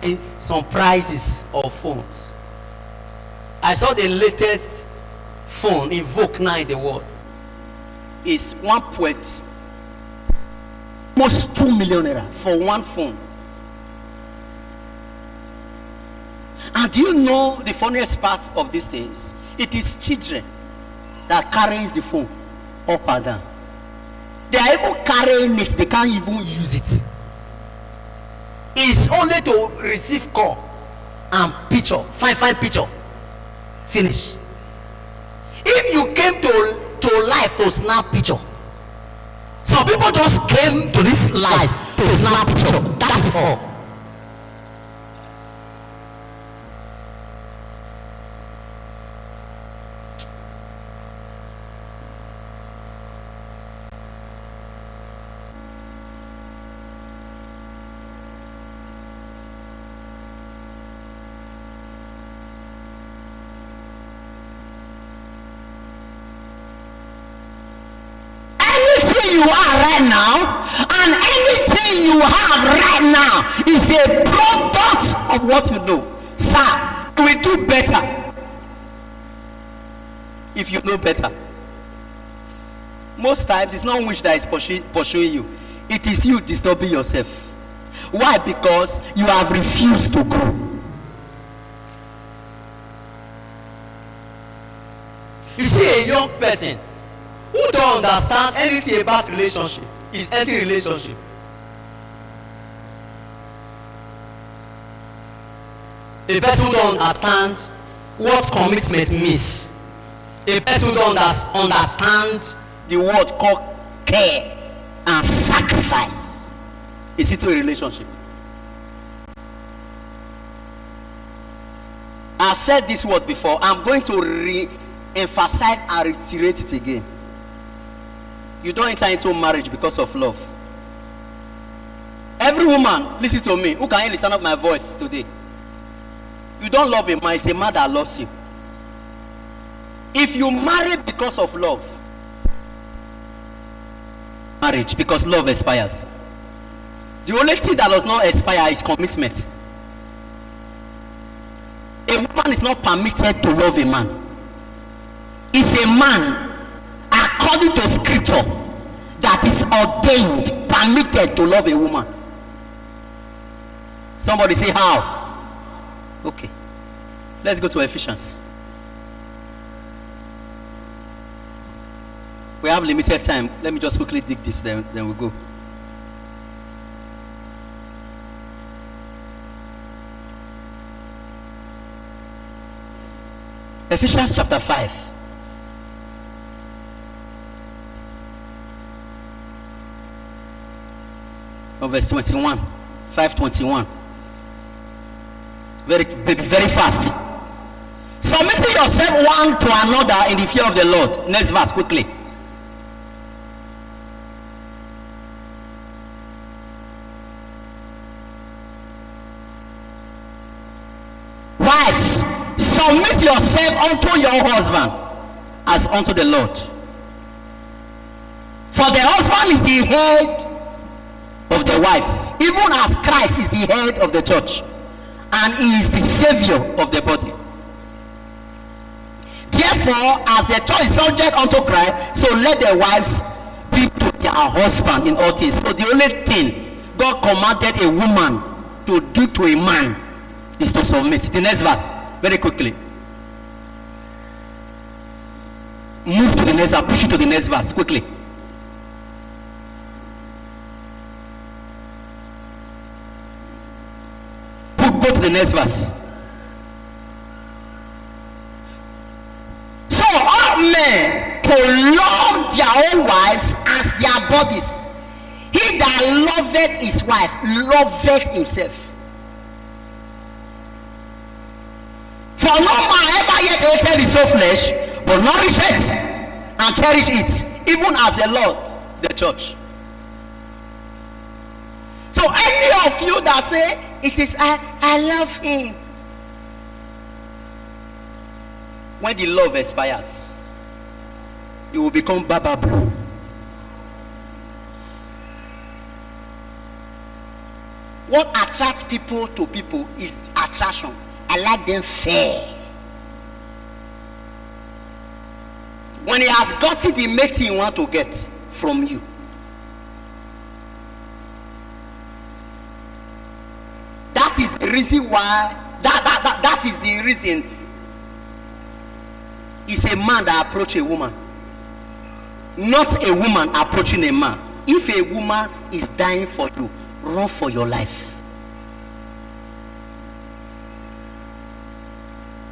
see some prices of phones. I saw the latest phone in vogue now in the world is 1.2 million naira for one phone. And do you know the funniest part of these things? It is children that carries the phone up and down. They are even carrying it, they can't even use it. It's only to receive call and picture, fine picture, finish. If you came to life to snap picture, some people just came to this life to snap picture. That's all. You are right now, and anything you have right now is a product of what you know. Sir, you will do better if you know better. Most times it's not wish that is pursuing you, it is you disturbing yourself. Why? Because you have refused to grow. You see a young person who don't understand anything about relationship is entering relationship. A person who don't understand what commitment means. A person who don't understand the word called care and sacrifice is into a relationship. I've said this word before. I'm going to re-emphasize and reiterate it again. You don't enter into marriage because of love. Every woman, listen to me, who can hear the sound of my voice today. You don't love a man, it's a man that loves you. If you marry because of love, marriage, because love expires. The only thing that does not expire is commitment. A woman is not permitted to love a man. It's a man, according to scripture, that is ordained, permitted to love a woman. Somebody say how? Okay, let's go to Ephesians. We have limited time. Let me just quickly dig this, then we'll go. Ephesians chapter 5. Verse 21, 5:21. Very fast. Submitting yourself one to another in the fear of the Lord. Next verse, quickly. Wives, submit yourself unto your husband as unto the Lord. For the husband is the head of the wife, even as Christ is the head of the church, and he is the savior of the body. Therefore, as the church is subject unto Christ, so let the wives be to their husband in all things. So the only thing God commanded a woman to do to a man is to submit. The next verse, very quickly. Move to the next verse, push it to the next verse, quickly. Go to the next verse. So all men to love their own wives as their bodies. He that loveth his wife loveth himself. For no man ever yet hated his own flesh, but nourish it and cherish it, even as the Lord the church. So any of you that say it is I love him, when the love expires, you will become Baba Blue. What attracts people to people is attraction. I like them fair. When he has got it, he makes it he want to get from you. That is the reason why, that is the reason it's a man that approaches a woman, not a woman approaching a man. If a woman is dying for you, run for your life.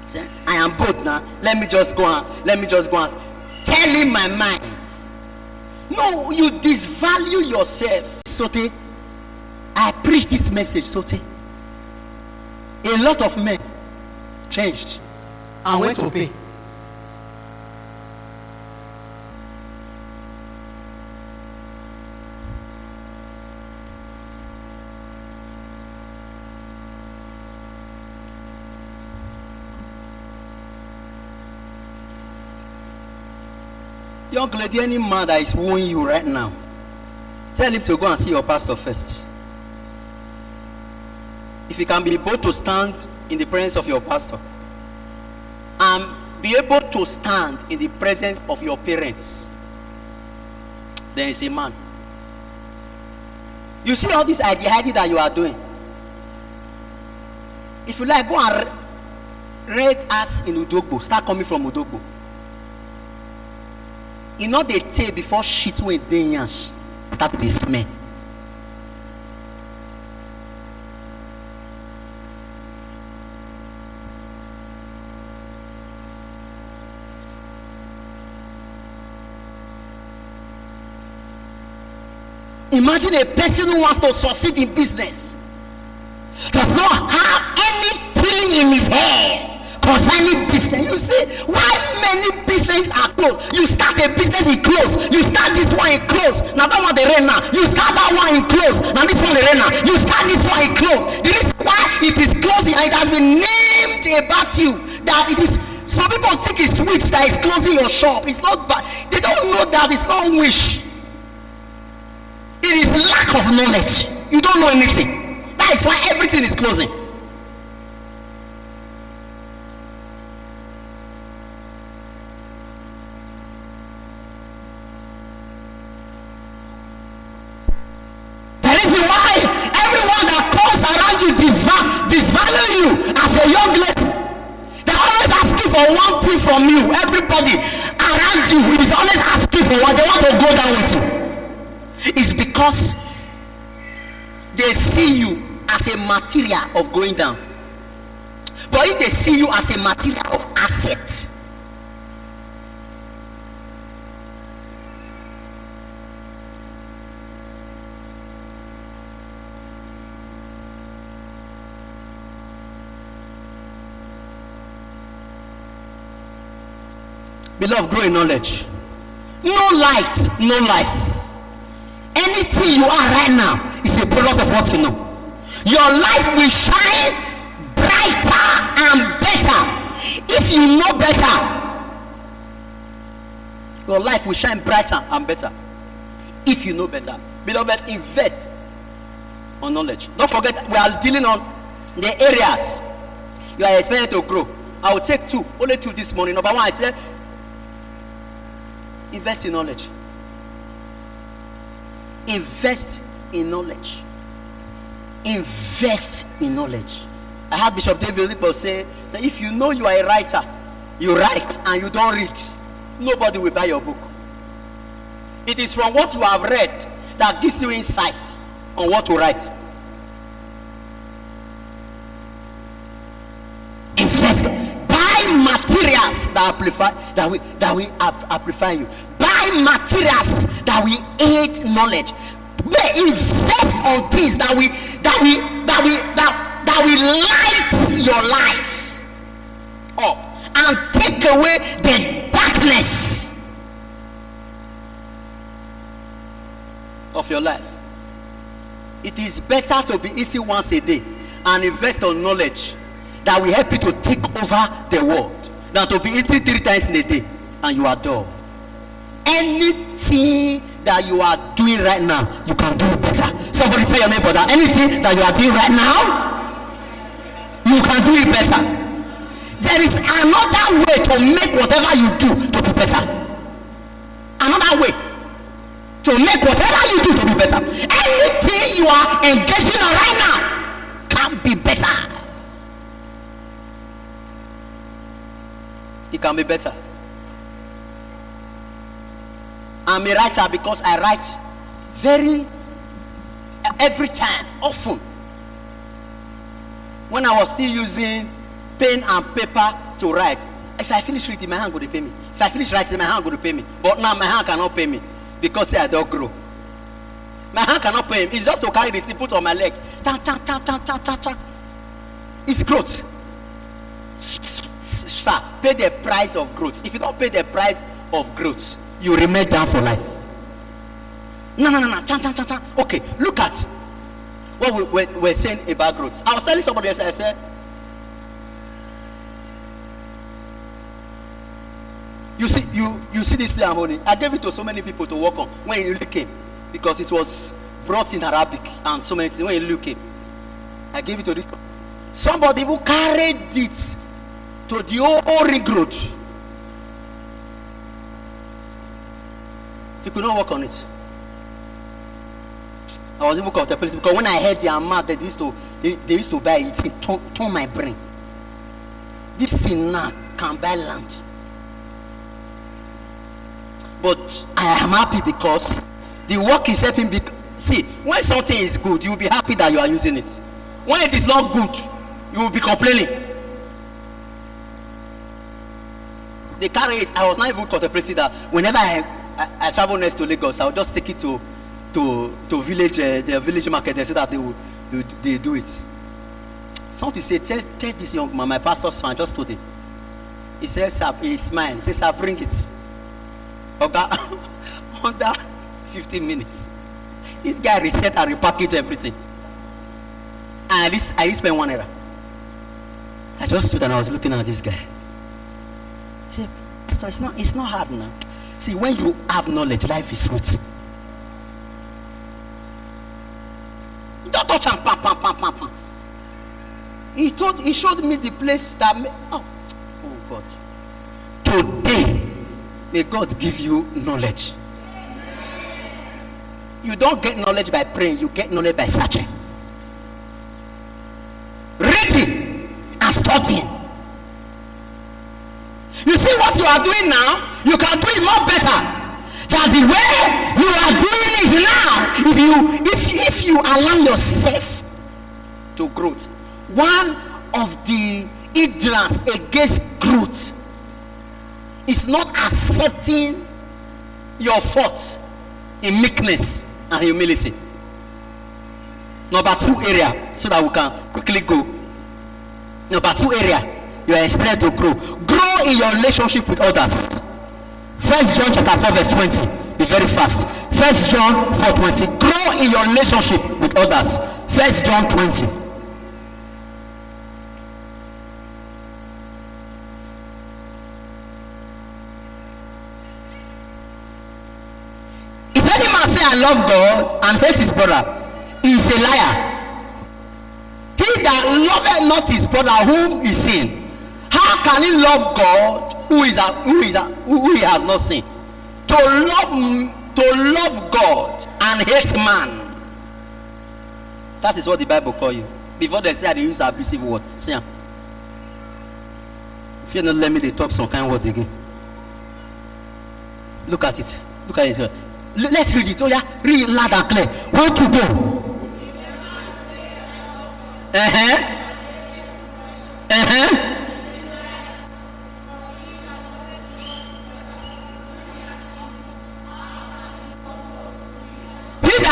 See, I am both now. Let me just go on. Tell him my mind. No, you disvalue yourself. Sote, I preach this message, Sote. A lot of men changed and went to pay. Young lady, any man that is wooing you right now, tell him to go and see your pastor first. If you can be able to stand in the presence of your pastor and be able to stand in the presence of your parents, then it's a man. You see all this idea that you are doing. If you like, go and rate us in Udogbo. Start coming from Udogbo. You know they take before shit when they start to be smell. Imagine a person who wants to succeed in business does not have anything in his head concerning business. You see why many businesses are closed. You start a business, it close. You start this one, it close. Now that one they rent now. You start that one, it close. Now this one they rent now. You start this one, it close. The reason why it is closing and it has been named about you that it is. Some people think it's wish that is closing your shop. It's not bad. They don't know that it's not wish. It is lack of knowledge. You don't know anything. That is why everything is closing. The reason why everyone that comes around you disvalue you as a young lady, they're always asking for one thing from you. Everybody around you is always asking for what they want to go down with you. It's because they see you as a material of going down. But if they see you as a material of asset, beloved, grow in knowledge. No light, no life. Anything you are right now is a product of what you know. Your life will shine brighter and better if you know better. Your life will shine brighter and better if you know better. Beloved, invest on knowledge. Don't forget, we are dealing on the areas you are expected to grow. I will take only two this morning. Number one, I said, invest in knowledge. Invest in knowledge. Invest in knowledge. I heard Bishop David Lipo say if you know you are a writer, you write and you don't read, nobody will buy your book. It is from what you have read that gives you insight on what to write. Invest. Buy materials that will amplify you. Buy materials that will aid knowledge. Invest on things that will light your life up and take away the darkness of your life. It is better to be eating once a day and invest on knowledge that will help you to take over the world than to be eating 3 times in a day and you are dull. Anything that you are doing right now, you can do it better. Somebody tell your neighbor that anything that you are doing right now, you can do it better. There is another way to make whatever you do to be better. Another way to make whatever you do to be better. Anything you are engaging on right now can be better. It can be better. I'm a writer because I write every time, often. When I was still using pen and paper to write, if I finish reading, my hand go to pay me. If I finish writing, my hand go to pay me. But now my hand cannot pay me because I don't grow. My hand cannot pay me. It's just to carry the thing, put on my leg. It's growth. Sir, pay the price of growth. If you don't pay the price of growth, you remain down for life. No. Okay, look at what we're saying about growth. I was telling somebody else, I said, you see this thing I'm holding. I gave it to so many people to work on when Ilu came, because it was brought in Arabic and so many things. When Ilu came, I gave it to this. Somebody who carried it to the whole ring road. He could not work on it. I was even contemplating, because when I heard the amount that they used to buy it, it turned my brain. This thing now can buy land. But I am happy because the work is helping. See, when something is good, you will be happy that you are using it. When it is not good, you will be complaining. They carry it. I was not even contemplating that whenever I travel next to Lagos, I will just take it to village, the village market. They say that they do it. Something say, tell this young man, my pastor's son, I just told him. He says, he smiled. He says, I'll bring it. Okay, under 15 minutes, this guy reset and repackaged everything. And I didn't spend 1 hour. I just stood and I was looking at this guy. See, it's not hard now. See, when you have knowledge, life is sweet. Don't touch him, pam. He showed me the place that oh God. Today, may God give you knowledge. You don't get knowledge by praying, you get knowledge by searching. Reading and studying. You see what you are doing now, you can do it more better than the way you are doing it now. If you allow yourself to growth. One of the hindrance against growth is not accepting your fault in meekness and humility. Number 2 area, so that we can quickly go. Number 2 area, you are expected to grow. Grow in your relationship with others. 1 John chapter 4 verse 20. Be very fast. 1 John 4:20. Grow in your relationship with others. 1 John 20. If any man say I love God and hate his brother, he is a liar. He that loveth not his brother whom he seen, how can he love God who he has not seen? To love God and hate man. That is what the Bible call you. Before they say they use abusive word. See, if you not let me, they talk some kind of word again. Look at it. Look at it. Let's read it. Oh yeah, read it loud and clear. 1, 2, go.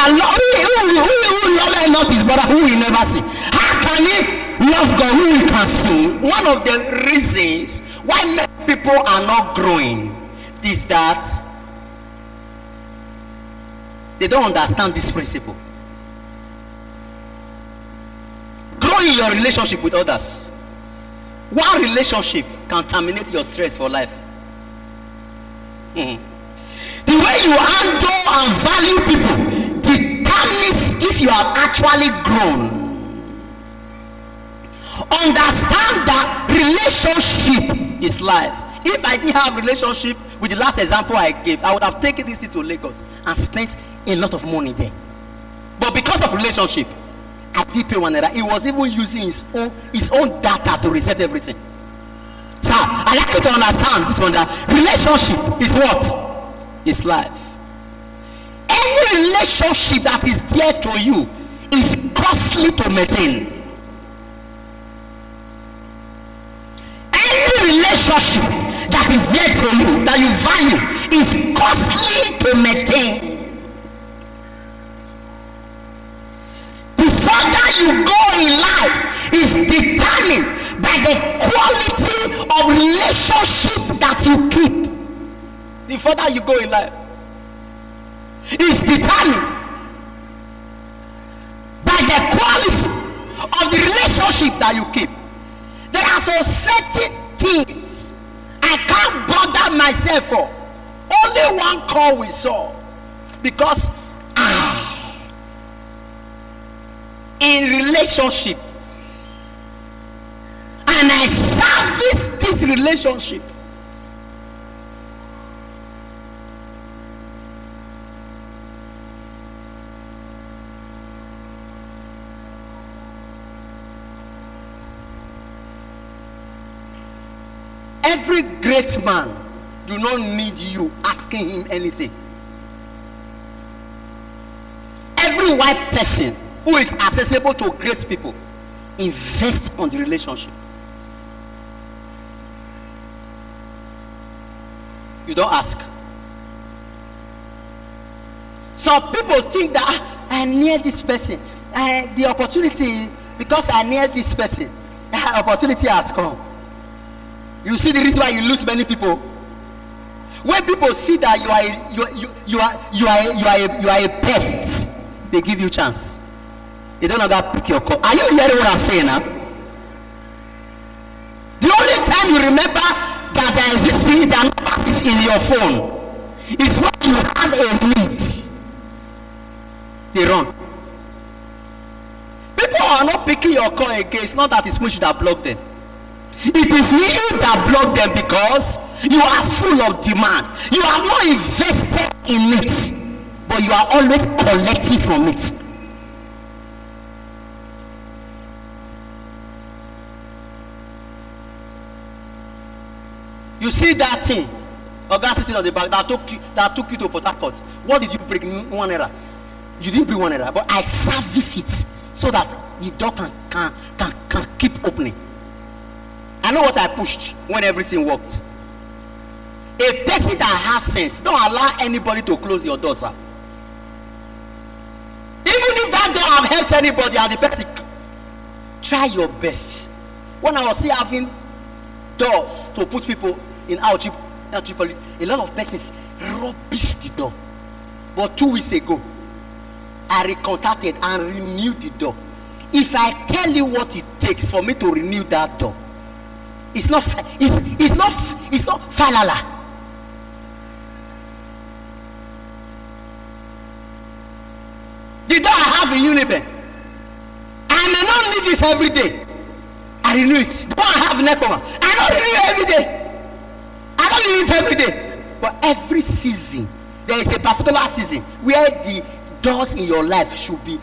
Who loveth not his brother who he never see? How can he love God who he can see? One of the reasons why many people are not growing is that they don't understand this principle. Grow in your relationship with others. One relationship can terminate your stress for life. The way you handle and value people determines if you have actually grown. Understand that relationship is life. If I didn't have relationship with the last example I gave, I would have taken this thing to Lagos and spent a lot of money there. But because of relationship, I did pay one naira. He was even using his own data to reset everything. So I like you to understand this one, that relationship is what? It's life. Any relationship that is dear to you is costly to maintain. Any relationship that is dear to you, that you value, is costly to maintain. The further you go in life is determined by the quality of relationship that you keep. The further you go in life is determined by the quality of the relationship that you keep. There are some certain things I can't bother myself for. Only one call we saw, because in relationships, and I service this relationship. Every great man do not need you asking him anything. Every white person who is accessible to great people invest on the relationship. You don't ask. Some people think that I near this person, the opportunity, because I near this person, opportunity has come. You see the reason why you lose many people. When people see that you are a pest, they give you chance. They don't know that pick your call. Are you hearing what I'm saying now? The only time you remember that there is this thing that is in your phone is when you have a need. They run. People are not picking your call again. It's not that it's which that block them. It is you that block them because you are full of demand. You are not invested in it, but you are always collecting from it. You see that thing, a guy sitting on the back that took you to Port Harcourt. What did you bring? 1 naira. You didn't bring 1 naira, but I service it so that the door can keep opening. I know what I pushed when everything worked. A person that has sense, don't allow anybody to close your door, sir. Even if that door have helped anybody and the person, try your best. When I was still having doors to put people in our Tripoli, a lot of persons rubbish the door. But 2 weeks ago, I recontacted and renewed the door. If I tell you what it takes for me to renew that door, it's not falala. The door I have in Uniben, I may not need this every day. I renew it. The one I have in Nekoma, I don't renew it every day. I don't renew it every day. But every season, there is a particular season where the doors in your life should be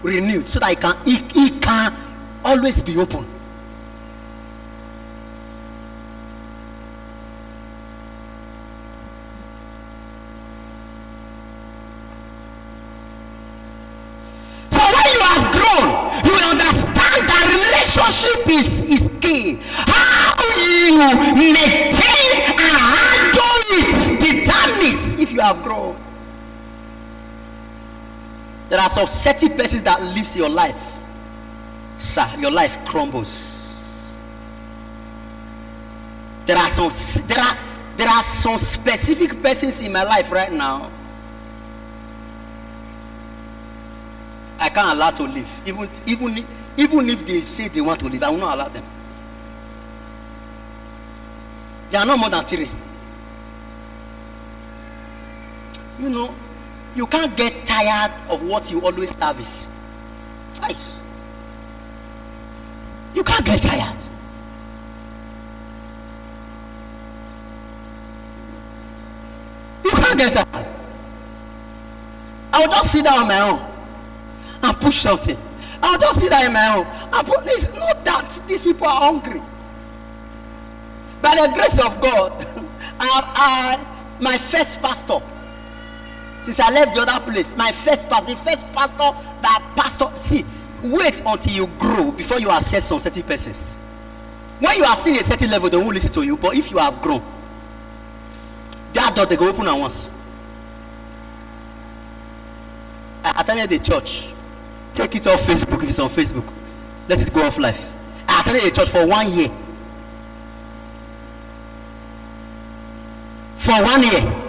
renewed so that it can always be open. Relationship is key. How you maintain and handle it determines if you have grown. There are some certain persons that lives your life, sir. Your life crumbles. There are some specific persons in my life right now. I can't allow to live, even if they say they want to live, I will not allow them. They are not more than 3. you know, you can't get tired of what you always service. You can't get tired. You can't get tired. I'll just sit down on my own and push something. I'll just sit down on my own and put this. Not that these people are hungry. By the grace of God, my first pastor, since I left the other place, my first pastor, the first pastor that pastor, see, wait until you grow before you assess some certain persons. When you are still at a certain level, they won't listen to you. But if you have grown, that door they go open at once. I attended the church. Take it off Facebook if it's on Facebook. Let it go off life. I attended the church for 1 year. For 1 year.